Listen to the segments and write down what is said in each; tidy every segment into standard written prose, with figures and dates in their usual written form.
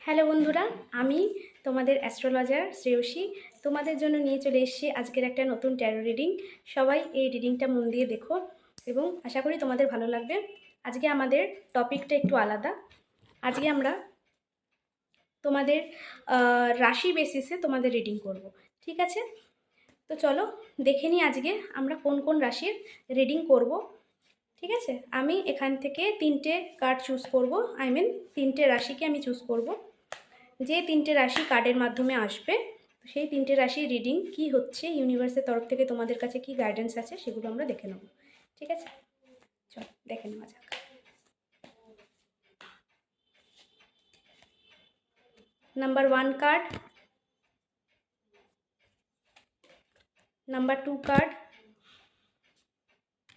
Hello বন্ধুরা, আমি তোমাদের অ্যাস্ট্রোলজার শ্রেয়সী তোমাদের জন্য নিয়ে চলে এসেছি আজকের একটা নতুন ট্যারো রিডিং। সবাই এই রিডিংটা মন দিয়ে দেখো এবং আশা করি তোমাদের ভালো লাগবে। আজকে আমাদের টপিকটা একটু আলাদা। আজকে আমরা তোমাদের রাশি বেসিসে তোমাদের রিডিং করব, ঠিক আছে? তো চলো দেখে নিই আজকে আমরা কোন কোন রাশির রিডিং করব। ঠিক আছে, আমি এখান থেকে 3টে কার্ড চুজ করব, তিনটে রাশিকে আমি চুজ করব। যে 3টে রাশি কার্ডের মাধ্যমে আসবে, সেই 3টে রাশির রিডিং কি হচ্ছে, ইউনিভার্সের তরফ থেকে তোমাদের কাছে কি গাইডেন্স আছে সেগুলো আমরা দেখে নেব। ঠিক আছে, চল দেখে নেওয়া যাক। Number 1 card, number 2 card,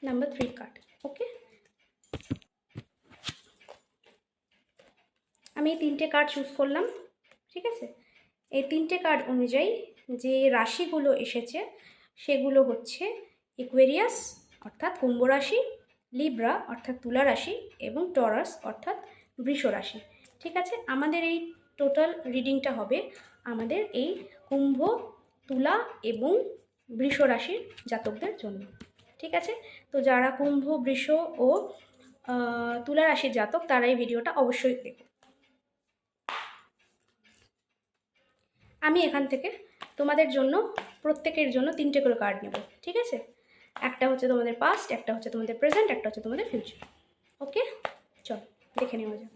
number 3 card. Okay, আমি এই 3টে কার্ড চুজ করলাম। ঠিক আছে, এই 3টে কার্ড অনুযায়ী যে রাশিগুলো এসেছে সেগুলো হচ্ছে ইকুয়েরিয়াস অর্থাৎ কুম্ভ রাশি, লিব্রা অর্থাৎ তুলা রাশি এবং টরাস অর্থাৎ বৃষ রাশি। ঠিক আছে, আমাদের এই টোটাল রিডিংটা হবে আমাদের এই কুম্ভ, তুলা এবং বৃষ রাশির জাতকদের জন্য। ঠিক আছে, তো যারা কুম্ভ, বৃষ ও তুলা রাশির জাতক তারা এই ভিডিওটা অবশ্যই দেখো। আমি এখান থেকে তোমাদের জন্য প্রত্যেকের জন্য 3টে করে কার্ড নেব। ঠিক আছে, একটা হচ্ছে তোমাদের পাস্ট, একটা হচ্ছে তোমাদের প্রেজেন্ট, একটা হচ্ছে তোমাদের ফিউচার। ওকে, চল দেখে নেওয়া যাক।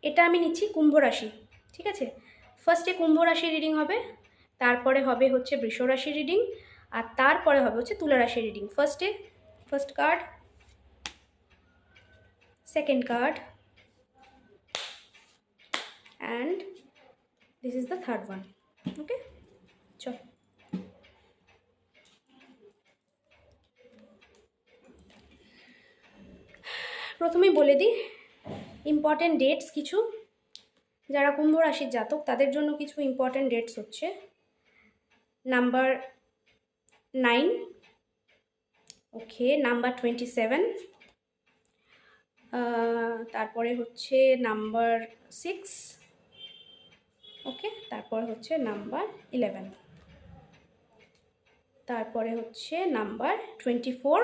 এটা আমি নিচ্ছি কুম্ভ রাশি। ঠিক আছে, ফার্স্টে কুম্ভ রাশির রিডিং হবে, তারপরে হবে হচ্ছে বৃষ রাশির রিডিং, আর তারপরে হবে হচ্ছে তুলা রাশির reading. First card, second card, and this is the third one. Okay, চল প্রথমেই বলে দিই ইম্পর্টেন্ট ডেটস কিছু। যারা কুম্ভ রাশির জাতক তাদের জন্য কিছু ইম্পর্টেন্ট ডেটস হচ্ছে নাম্বার 9, ওকে, নাম্বার 27, তারপরে হচ্ছে নাম্বার 6, ওকে, তারপরে হচ্ছে নাম্বার 11, তারপরে হচ্ছে নাম্বার 24।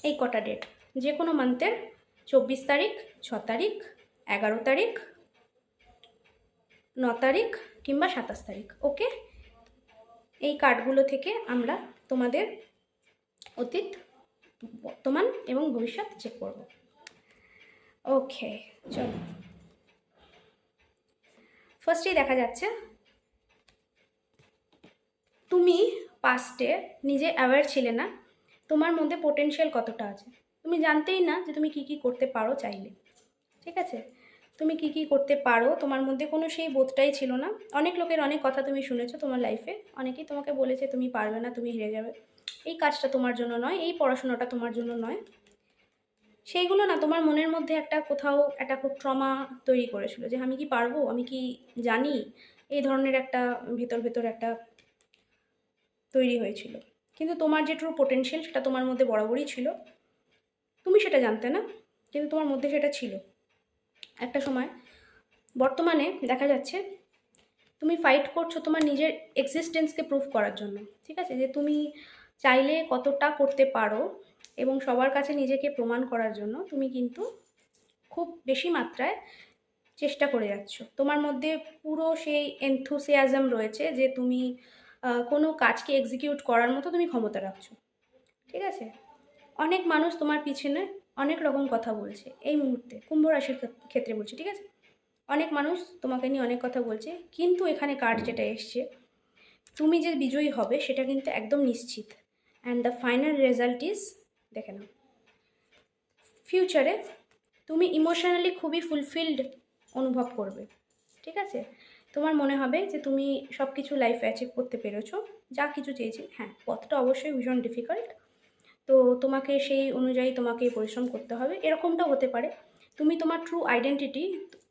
এই কটা ডেট যে কোনো মান্থের 24 তারিখ, 6 তারিখ, 11 তারিখ, 9 তারিখ কিংবা 27 তারিখ। ওকে, এই কার্ডগুলো থেকে আমরা তোমাদের অতীত, বর্তমান এবং ভবিষ্যৎ চেক করব। ওকে, চলো ফার্স্টেই দেখা যাচ্ছে তুমি পাস্টে নিজে অ্যাওয়্যার ছিলে না তোমার মধ্যে পোটেনশিয়াল কতটা আছে। তুমি জানতেই না যে তুমি কি কি করতে পারো চাইলে। ঠিক আছে, তুমি কি কি করতে পারো তোমার মধ্যে কোনো সেই বোধটাই ছিল না। অনেক লোকের অনেক কথা তুমি শুনেছো তোমার লাইফে, অনেকেই তোমাকে বলেছে তুমি পারবে না, তুমি হেরে যাবে, এই কাজটা তোমার জন্য নয়, এই পড়াশোনাটা তোমার জন্য নয়। সেইগুলো না তোমার মনের মধ্যে একটা কোথাও একটা খুব ট্রমা তৈরি করেছিল যে আমি কি পারবো, আমি কি জানি, এই ধরনের একটা ভেতর ভেতর একটা তৈরি হয়েছিল। কিন্তু তোমার যে ট্রু পোটেনশিয়াল সেটা তোমার মধ্যে বরাবরই ছিল, তুমি সেটা জানতে না, কিন্তু তোমার মধ্যে সেটা ছিল একটা সময়। বর্তমানে দেখা যাচ্ছে তুমি ফাইট করছো তোমার নিজের এক্সিস্টেন্সকে প্রুভ করার জন্য। ঠিক আছে, যে তুমি চাইলে কতটা করতে পারো এবং সবার কাছে নিজেকে প্রমাণ করার জন্য তুমি কিন্তু খুব বেশি মাত্রায় চেষ্টা করে যাচ্ছ। তোমার মধ্যে পুরো সেই এনথুসিয়াজম রয়েছে যে তুমি কোনো কাজকে এক্সিকিউট করার মতো তুমি ক্ষমতা রাখছো। ঠিক আছে, অনেক মানুষ তোমার পিছনে অনেক রকম কথা বলছে এই মুহূর্তে, কুম্ভ রাশির ক্ষেত্রে বলছি। ঠিক আছে, অনেক মানুষ তোমাকে নিয়ে অনেক কথা বলছে, কিন্তু এখানে কার্ড যেটা এসছে তুমি যে বিজয়ী হবে সেটা কিন্তু একদম নিশ্চিত। And the final result is, দেখে নাও, ফিউচারে তুমি ইমোশনালি খুবই ফুলফিলড অনুভব করবে। ঠিক আছে, তোমার মনে হবে যে তুমি সব কিছু লাইফে অ্যাচিভ করতে পেরেছো, যা কিছু চেয়েছি। হ্যাঁ, পথটা অবশ্যই ভীষণ ডিফিকাল্ট, তো তোমাকে সেই অনুযায়ী তোমাকে পরিশ্রম করতে হবে। এরকমটাও হতে পারে তুমি তোমার ট্রু আইডেন্টিটি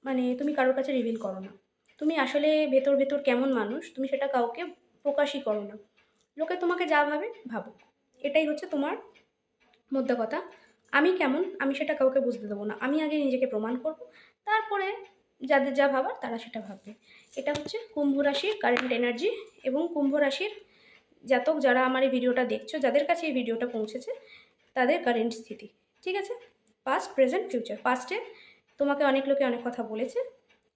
মানে তুমি কারোর কাছে রিভিল করো না, তুমি আসলে ভেতর ভেতর কেমন মানুষ তুমি সেটা কাউকে প্রকাশই করো না, লোকে তোমাকে যা ভাবে ভাবুক, এটাই হচ্ছে তোমার মধ্যে কথা। আমি কেমন আমি সেটা কাউকে বুঝতে দেবো না, আমি আগে নিজেকে প্রমাণ করব, তারপরে যাদের যা ভাবার তারা সেটা ভাববে। এটা হচ্ছে কুম্ভ রাশির কারেন্ট এনার্জি এবং কুম্ভ রাশির জাতক যারা আমার এই ভিডিওটা দেখছো, যাদের কাছে এই ভিডিওটা পৌঁছেছে, তাদের কারেন্ট স্থিতি। ঠিক আছে? Past, present, future. পাস্টে তোমাকে অনেক লোকে অনেক কথা বলেছে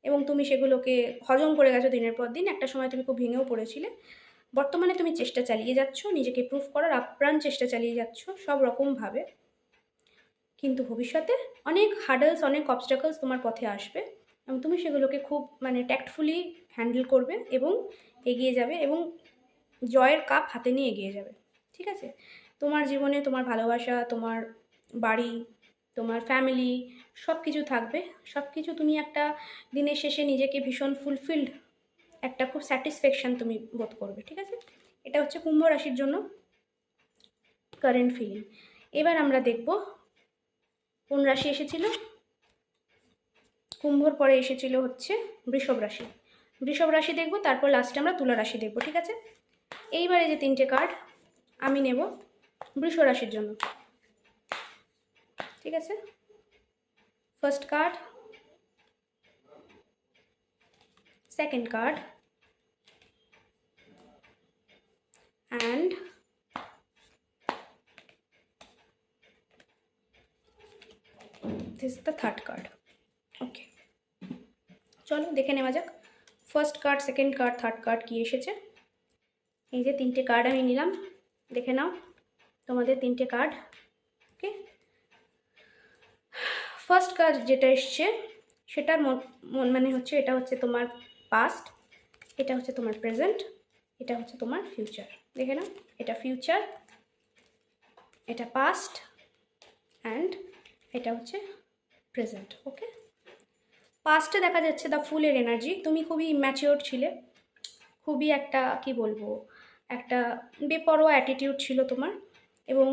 এবং তুমি সেগুলোকে হজম করে গেছো দিনের পর দিন। একটা সময় তুমি খুব ভেঙেও পড়েছিলে। বর্তমানে তুমি চেষ্টা চালিয়ে যাচ্ছ, নিজেকে প্রুফ করার আপ্রাণ চেষ্টা চালিয়ে যাচ্ছ সব রকমভাবে। কিন্তু ভবিষ্যতে অনেক হার্ডলস, অনেক অবস্টাকলস তোমার পথে আসবে এবং তুমি সেগুলোকে খুব ট্যাক্টফুলি হ্যান্ডেল করবে এবং এগিয়ে যাবে এবং জয়ের কাপ হাতে নিয়ে এগিয়ে যাবে। ঠিক আছে? তোমার জীবনে তোমার ভালোবাসা, তোমার বাড়ি, তোমার ফ্যামিলি সব কিছু থাকবে। সব কিছু তুমি একটা দিনের শেষে নিজেকে ভীষণ ফুলফিলড, একটা খুব স্যাটিসফ্যাকশান তুমি বোধ করবে। ঠিক আছে? এটা হচ্ছে কুম্ভ রাশির জন্য কারেন্ট ফিলিং। এবার আমরা দেখব কোন রাশি এসেছিল। কুম্ভর পরে এসেছিল হচ্ছে বৃষভ রাশি। বৃষভ রাশি দেখব, তারপর লাস্টে আমরা তুলা রাশি দেখব। ঠিক আছে? এইবারে যে তিনটে কার্ড আমি নেব বৃষ রাশির জন্য। ঠিক আছে? First card, second card and this the third card. Okay, চলো দেখে নেওয়া যাক first card, second card, third card কী এসেছে। এই যে তিনটে কার্ড আমি নিলাম, দেখে নাও তোমাদের তিনটে কার্ড। ওকে, ফার্স্ট কার্ড যেটা এসছে সেটার মানে হচ্ছে এটা হচ্ছে তোমার পাস্ট, এটা হচ্ছে তোমার প্রেজেন্ট, এটা হচ্ছে তোমার ফিউচার। দেখে নাও, এটা ফিউচার, এটা পাস্ট অ্যান্ড এটা হচ্ছে প্রেজেন্ট। ওকে, পাস্টে দেখা যাচ্ছে দ্য ফুলের এনার্জি। তুমি খুবই ম্যাচিওর ছিলে, খুবই একটা কি বলবো, একটা বেপরোয়া অ্যাটিটিউড ছিল তোমার এবং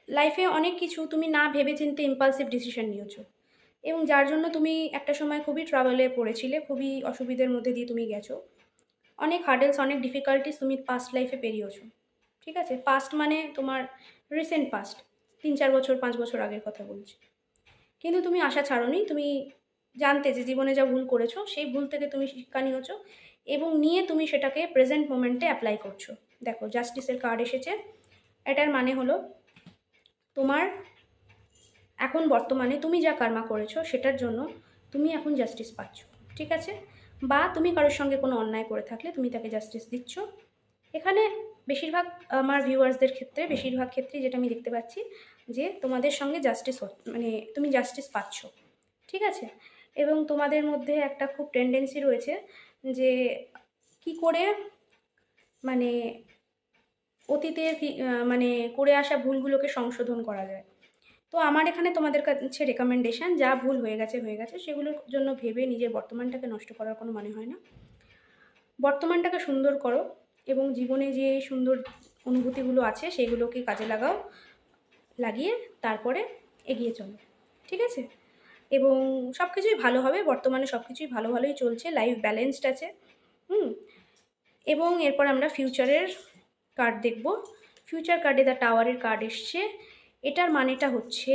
লাইফে অনেক কিছু তুমি না ভেবে চিন্তে ইম্পালসিভ ডিসিশন নিয়েছো এবং যার জন্য তুমি একটা সময় খুবই ট্রাভেলে পড়েছিলে, খুবই অসুবিধার মধ্যে দিয়ে তুমি গেছো। অনেক হার্ডেলস, অনেক ডিফিকাল্টিস তুমি পাস্ট লাইফে পেরিয়েছো। ঠিক আছে? পাস্ট মানে তোমার রিসেন্ট পাস্ট, 3-4 বছর 5 বছর আগের কথা বলছি। কিন্তু তুমি আশা ছাড়োনি, তুমি জানতে যে জীবনে যা ভুল করেছো সেই ভুল থেকে তুমি শিক্ষা নিয়েছো এবং নিয়ে তুমি সেটাকে প্রেজেন্ট মোমেন্টে অ্যাপ্লাই করছো। দেখো জাস্টিসের কার্ড এসেছে, এটার মানে হলো তোমার এখন বর্তমানে তুমি যা কর্মা করেছো সেটার জন্য তুমি এখন জাস্টিস পাচ্ছ। ঠিক আছে? বা তুমি কারোর সঙ্গে কোনো অন্যায় করে থাকলে তুমি তাকে জাস্টিস দিচ্ছ। এখানে বেশিরভাগ আমার ভিউয়ার্সদের ক্ষেত্রে, বেশিরভাগ ক্ষেত্রেই যেটা আমি দেখতে পাচ্ছি যে তোমাদের সঙ্গে জাস্টিস মানে তুমি জাস্টিস পাচ্ছ। ঠিক আছে? এবং তোমাদের মধ্যে একটা খুব টেন্ডেন্সি রয়েছে যে কি করে মানে অতীতের মানে করে আসা ভুলগুলোকে সংশোধন করা যায়। তো আমার এখানে তোমাদের কাছে রেকমেন্ডেশন, যা ভুল হয়ে গেছে হয়ে গেছে, সেগুলোর জন্য ভেবে নিজের বর্তমানটাকে নষ্ট করার কোনো মানে হয় না। বর্তমানটাকে সুন্দর করো এবং জীবনে যে সুন্দর অনুভূতিগুলো আছে সেগুলোকে কাজে লাগাও, লাগিয়ে তারপরে এগিয়ে চলো। ঠিক আছে? এবং সব কিছুই ভালো হবে, বর্তমানে সব কিছুই ভালো ভালোই চলছে, লাইফ ব্যালেন্সড আছে। এবং এরপর আমরা ফিউচারের কার্ড দেখব। ফিউচার কার্ডে দ্য টাওয়ারের কার্ড এসছে। এটার মানেটা হচ্ছে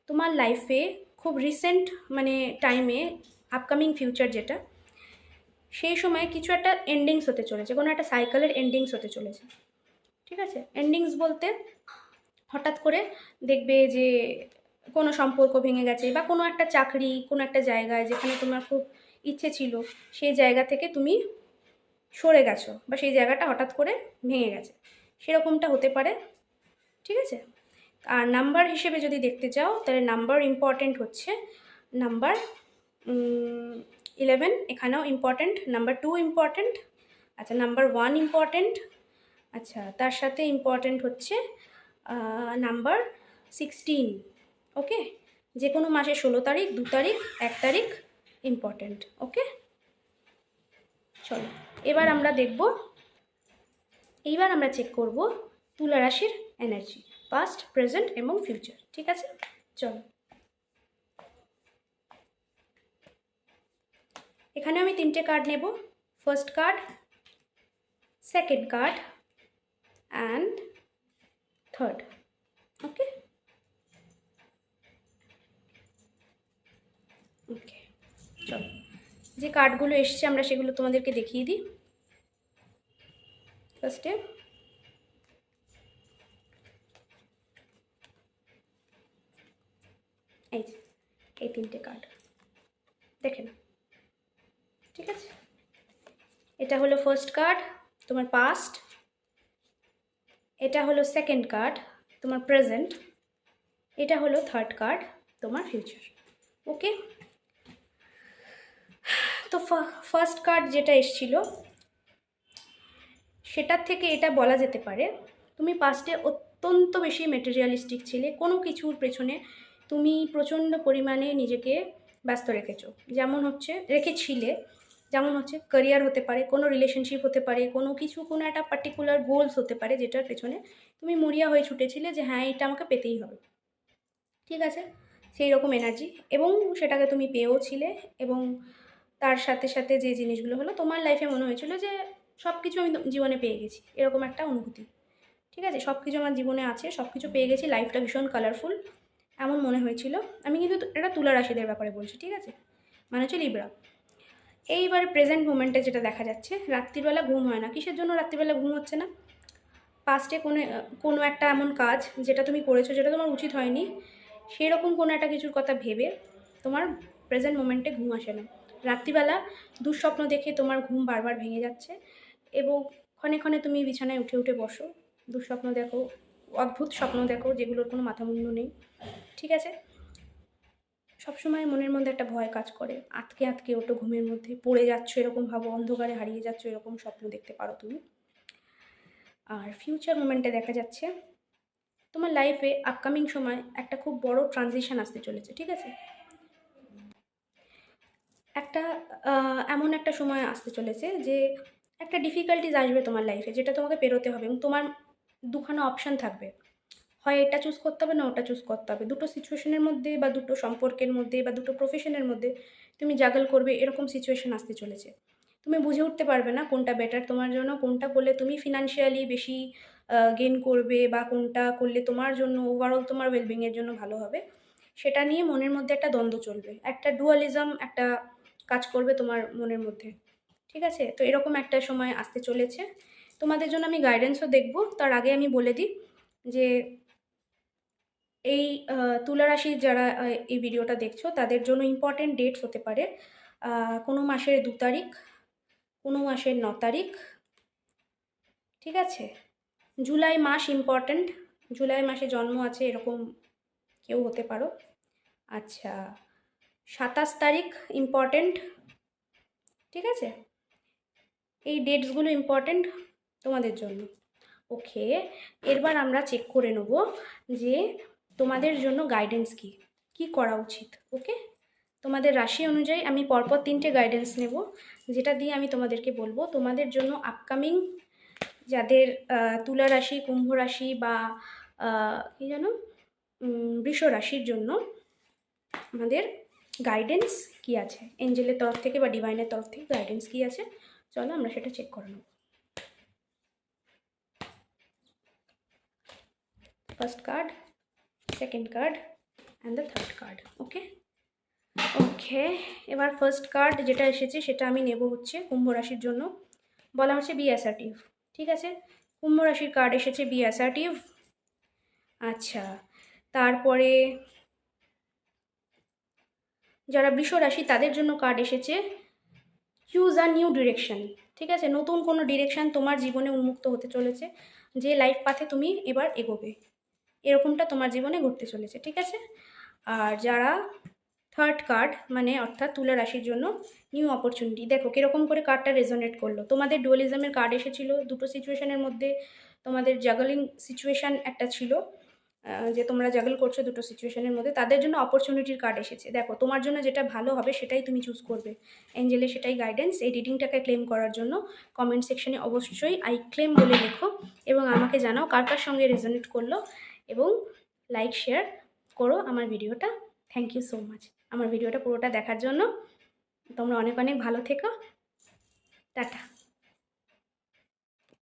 তোমার লাইফে খুব রিসেন্ট টাইমে, আপকামিং ফিউচার যেটা, সেই সময় কিছু একটা এন্ডিংস হতে চলেছে, কোনো একটা সাইকেলের এন্ডিংস হতে চলেছে। ঠিক আছে? এন্ডিংস বলতে হঠাৎ করে দেখবে যে কোনো সম্পর্ক ভেঙে গেছে বা কোনো একটা চাকরি, কোনো একটা জায়গায় যেখানে তোমার খুব ইচ্ছে ছিল সেই জায়গা থেকে তুমি সরে গেছো বা সেই জায়গাটা হঠাৎ করে ভেঙে গেছে, সেরকমটা হতে পারে। ঠিক আছে? আর নাম্বার হিসেবে যদি দেখতে চাও তাহলে নাম্বার ইম্পর্টেন্ট হচ্ছে নাম্বার 11, এখানেও ইম্পর্টেন্ট, নাম্বার 2 ইম্পর্টেন্ট, আচ্ছা নাম্বার 1 ইম্পর্টেন্ট, আচ্ছা তার সাথে ইম্পর্টেন্ট হচ্ছে নাম্বার 16। ওকে, যে কোনো মাসে 16 তারিখ, 2 তারিখ, 1 তারিখ ইম্পর্টেন্ট। ওকে, চলো এবার আমরা দেখব, এইবার আমরা চেক করব তুলা রাশির এনার্জি, পাস্ট, প্রেজেন্ট এবং ফিউচার। ঠিক আছে? চলো, এখানে আমি তিনটে কার্ড নেব, first card, second card and third. Okay, okay, চলো যে কার্ডগুলো এসছে আমরা সেগুলো তোমাদেরকে দেখিয়ে দিই। ফার্স্টে এই যে এই 3টে কার্ড দেখে না, ঠিক আছে? এটা হলো ফার্স্ট কার্ড, তোমার পাস্ট। এটা হলো সেকেন্ড কার্ড, তোমার প্রেজেন্ট। এটা হলো থার্ড কার্ড, তোমার ফিউচার। ওকে, তো ফার্স্ট কার্ড যেটা এসছিল সেটার থেকে এটা বলা যেতে পারে তুমি পাস্টে অত্যন্ত বেশি মেটেরিয়ালিস্টিক ছিলে। কোনো কিছুর পেছনে তুমি প্রচণ্ড পরিমাণে নিজেকে ব্যস্ত রেখেছো, রেখেছিলে। যেমন হচ্ছে ক্যারিয়ার হতে পারে, কোনো রিলেশনশিপ হতে পারে, কোনো কিছু, কোনো একটা পার্টিকুলার গোলস হতে পারে যেটার পেছনে তুমি মরিয়া হয়ে ছুটেছিলে যে হ্যাঁ এটা আমাকে পেতেই হবে, ঠিক আছে? সেই রকম এনার্জি, এবং সেটাকে তুমি পেয়েও ছিলে। এবং তার সাথে সাথে যে জিনিসগুলো হলো, তোমার লাইফে মনে হয়েছিল যে সব কিছু আমি জীবনে পেয়ে গেছি, এরকম একটা অনুভূতি, ঠিক আছে? সব কিছু আমার জীবনে আছে, সব কিছু পেয়ে গেছি, লাইফটা ভীষণ কালারফুল, এমন মনে হয়েছিল। আমি কিন্তু এটা তুলা রাশিদের ব্যাপারে বলছি, ঠিক আছে? মানে হচ্ছে লিব্রা। এইবার প্রেজেন্ট মোমেন্টে যেটা দেখা যাচ্ছে, রাত্রিবেলা ঘুম হয় না। কিসের জন্য রাত্রিবেলা ঘুম হচ্ছে না? পাস্টে কোনো একটা এমন কাজ যেটা তুমি করেছো, যেটা তোমার উচিত হয়নি, সেরকম কোনো একটা কিছুর কথা ভেবে তোমার প্রেজেন্ট মোমেন্টে ঘুম আসে না। রাত্রিবেলা দুঃস্বপ্ন দেখে তোমার ঘুম বারবার ভেঙে যাচ্ছে, এবং ক্ষণে ক্ষণে তুমি বিছানায় উঠে উঠে বসো, দুঃস্বপ্ন দেখো, অদ্ভুত স্বপ্ন দেখো যেগুলোর কোনো মাথা মুন্ডু নেই, ঠিক আছে? সবসময় মনের মধ্যে একটা ভয় কাজ করে, আটকে আটকে ওঠো ঘুমের মধ্যে, পড়ে যাচ্ছ এরকম ভাবো, অন্ধকারে হারিয়ে যাচ্ছ এরকম স্বপ্ন দেখতে পারো তুমি। আর ফিউচার মোমেন্টে দেখা যাচ্ছে তোমার লাইফে আপকামিং সময় একটা খুব বড় ট্রানজিশন আসতে চলেছে, ঠিক আছে? একটা এমন একটা সময় আসতে চলেছে যে একটা ডিফিকাল্টিজ আসবে তোমার লাইফে, যেটা তোমাকে পেরোতে হবে, এবং তোমার দুখানা অপশান থাকবে, হয় এটা চুজ করতে হবে না ওটা চুজ করতে হবে। দুটো সিচুয়েশনের মধ্যে বা দুটো সম্পর্কের মধ্যে বা দুটো প্রফেশনের মধ্যে তুমি জাগল করবে, এরকম সিচুয়েশন আসতে চলেছে। তুমি বুঝে উঠতে পারবে না কোনটা বেটার তোমার জন্য, কোনটা করলে তুমি ফিনান্সিয়ালি বেশি গেইন করবে, বা কোনটা করলে তোমার জন্য ওভারঅল তোমার ওয়েলবিংয়ের জন্য ভালো হবে। সেটা নিয়ে মনের মধ্যে একটা দ্বন্দ্ব চলবে, একটা ডুয়ালিজম একটা কাজ করবে তোমার মনের মধ্যে, ঠিক আছে? তো এরকম একটা সময় আসতে চলেছে। তোমাদের জন্য আমি গাইডেন্সও দেখব, তার আগে আমি বলে দিই যে এই তুলা রাশির যারা এই ভিডিওটা দেখছো তাদের জন্য ইম্পর্টেন্ট ডেটস হতে পারে কোনো মাসের 2 তারিখ, কোনো মাসের 9 তারিখ, ঠিক আছে? জুলাই মাস ইম্পর্ট্যান্ট, জুলাই মাসে জন্ম আছে এরকম কেউ হতে পারো। আচ্ছা, 27 তারিখ ইম্পর্ট্যান্ট, ঠিক আছে? এই ডেটসগুলো ইম্পর্ট্যান্ট তোমাদের জন্য। ওকে, এবার আমরা চেক করে নেব যে তোমাদের জন্য গাইডেন্স কী কী করা উচিত। ওকে, তোমাদের রাশি অনুযায়ী আমি পরপর 3টে গাইডেন্স নেব, যেটা দিয়ে আমি তোমাদেরকে বলবো তোমাদের জন্য আপকামিং যাদের তুলা রাশি, কুম্ভ রাশি বা কী যেন বৃষ রাশির জন্য আমাদের গাইডেন্স কী আছে, এঞ্জেলের তরফ থেকে বা ডিভাইনের তরফ থেকে গাইডেন্স কী আছে। চলো আমরা সেটা চেক করে নেব। First card, second card and the third card. Okay okay, এবার ফার্স্ট কার্ড যেটা এসেছে সেটা আমি নেব হচ্ছে কুম্ভ রাশির জন্য। বলা হচ্ছে বি অ্যাসার্টিভ, ঠিক আছে? কুম্ভ রাশির কার্ড এসেছে বি অ্যাসার্টিভ। আচ্ছা, তারপরে যারা বৃষ রাশি তাদের জন্য কার্ড এসেছে চুজ আ নিউ ডিরেকশন, ঠিক আছে? নতুন কোনো ডিরেকশান তোমার জীবনে উন্মুক্ত হতে চলেছে, যে লাইফ পাথে তুমি এবার এগোবে, এরকমটা তোমার জীবনে ঘটতে চলেছে, ঠিক আছে? আর যারা থার্ড কার্ড মানে অর্থাৎ তুলা রাশির জন্য নিউ অপরচুনিটি, দেখো কীরকম করে কার্ডটা রেজোনেট করলো। তোমাদের ডুয়ালিজমের কার্ড এসেছিল, দুটো সিচুয়েশনের মধ্যে তোমাদের জাগলিং সিচুয়েশান একটা ছিল, যে তোমরা জাগল করছো দুটো সিচুয়েশনের মধ্যে, তাদের জন্য অপরচুনিটির কার্ড এসেছে। দেখো তোমার জন্য যেটা ভালো হবে সেটাই তুমি চুজ করবে, এঞ্জেলে সেটাই গাইডেন্স। এই রিডিংটাকে ক্লেম করার জন্য কমেন্ট সেকশনে অবশ্যই আই ক্লেম বলে লেখো, এবং আমাকে জানাও কার কার সঙ্গে রেজোনেট করলো, এবং লাইক শেয়ার করো আমার ভিডিওটা। থ্যাংক ইউ সো মাচ আমার ভিডিওটা পুরোটা দেখার জন্য। তোমরা অনেক অনেক ভালো থেকো, টাটা।